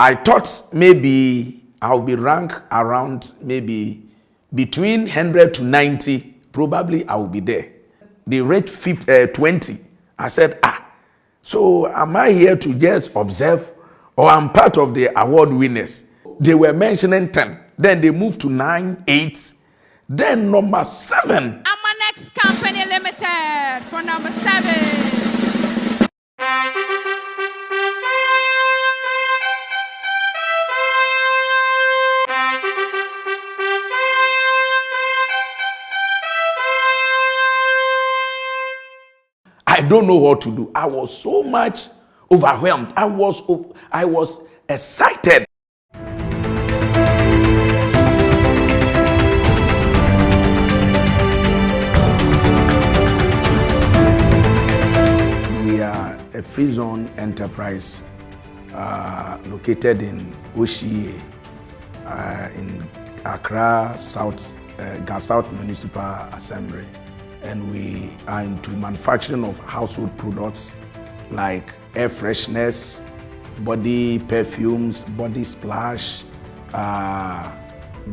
I thought maybe I'll be ranked around maybe between 100 to 90. Probably I will be there. They rate 20. I said, so am I here to just observe, or I'm part of the award winners? They were mentioning 10. Then they moved to 9, 8. Then number 7. Amanex Company Ltd for number 7. I don't know what to do. I was so much overwhelmed. I was excited. We are a free zone enterprise located in Oshie, in Accra, South Municipal Assembly. And we are into manufacturing of household products like air fresheners, body perfumes, body splash,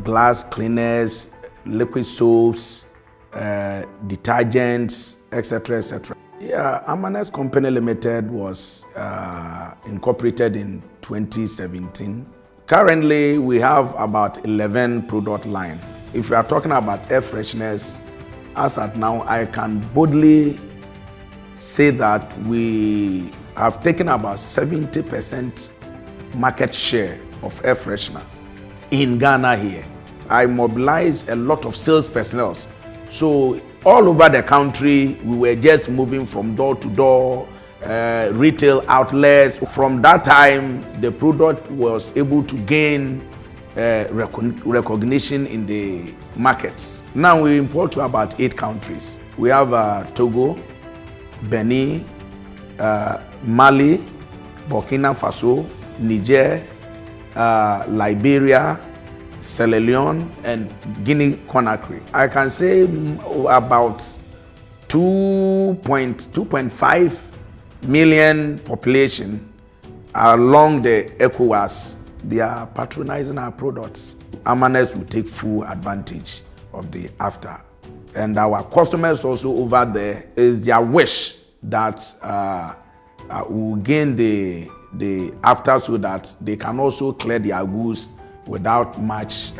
glass cleaners, liquid soaps, detergents, etc., etc. Yeah, Amanex Company Ltd was incorporated in 2017. Currently, we have about 11 product line. If we are talking about air fresheners, as at now, I can boldly say that we have taken about 70% market share of air freshener in Ghana here. I mobilize a lot of sales personnel. So all over the country, we were just moving from door to door, retail outlets. From that time, the product was able to gain recognition in the markets. Now we import to about 8 countries. We have Togo, Benin, Mali, Burkina Faso, Niger, Liberia, Sierra Leone, and Guinea-Conakry. I can say about 2.5 million population along the ECOWAS. They are patronizing our products. Amanex will take full advantage of the after. And our customers also over there, is their wish that we'll gain the after so that they can also clear their goods without much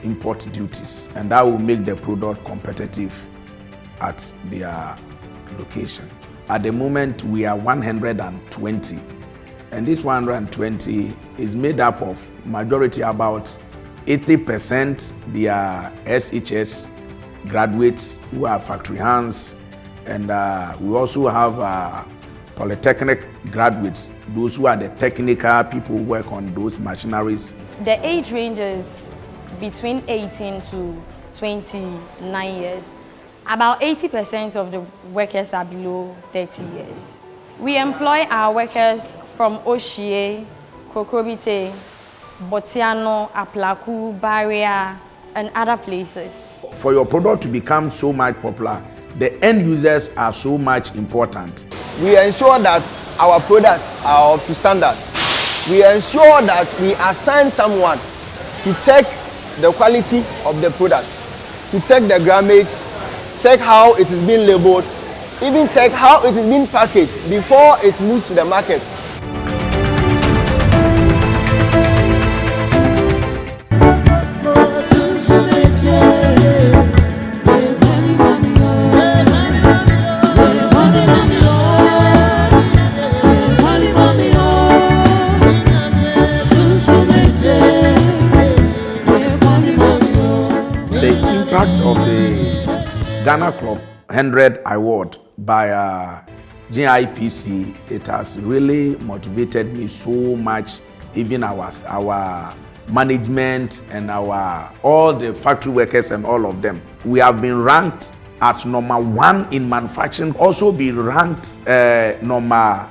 import duties. And that will make the product competitive at their location. At the moment, we are 120. And this 120 is made up of majority, about 80%, they are SHS graduates who are factory hands. And we also have polytechnic graduates, those who are the technical people who work on those machineries. The age ranges between 18 to 29 years. About 80% of the workers are below 30 years. We employ our workers from Oshie, Kokrobite, Botiano, Aplaku, Barrier, and other places. For your product to become so much popular, the end users are so much important. We ensure that our products are up to standard. We ensure that we assign someone to check the quality of the product, to check the grammage, check how it is being labeled, even check how it is being packaged before it moves to the market. Of the Ghana Club 100 award by GIPC, it has really motivated me so much, even our management and all the factory workers and all of them. We have been ranked as number 1 in manufacturing, also been ranked number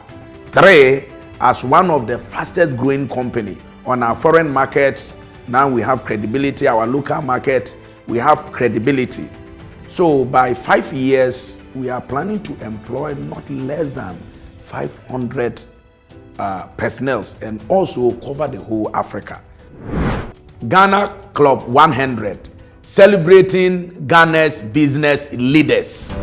3 as one of the fastest growing company on our foreign markets. Now we have credibility, our local market, we have credibility. So by 5 years, we are planning to employ not less than 500 personnel and also cover the whole Africa. Ghana Club 100, celebrating Ghana's business leaders.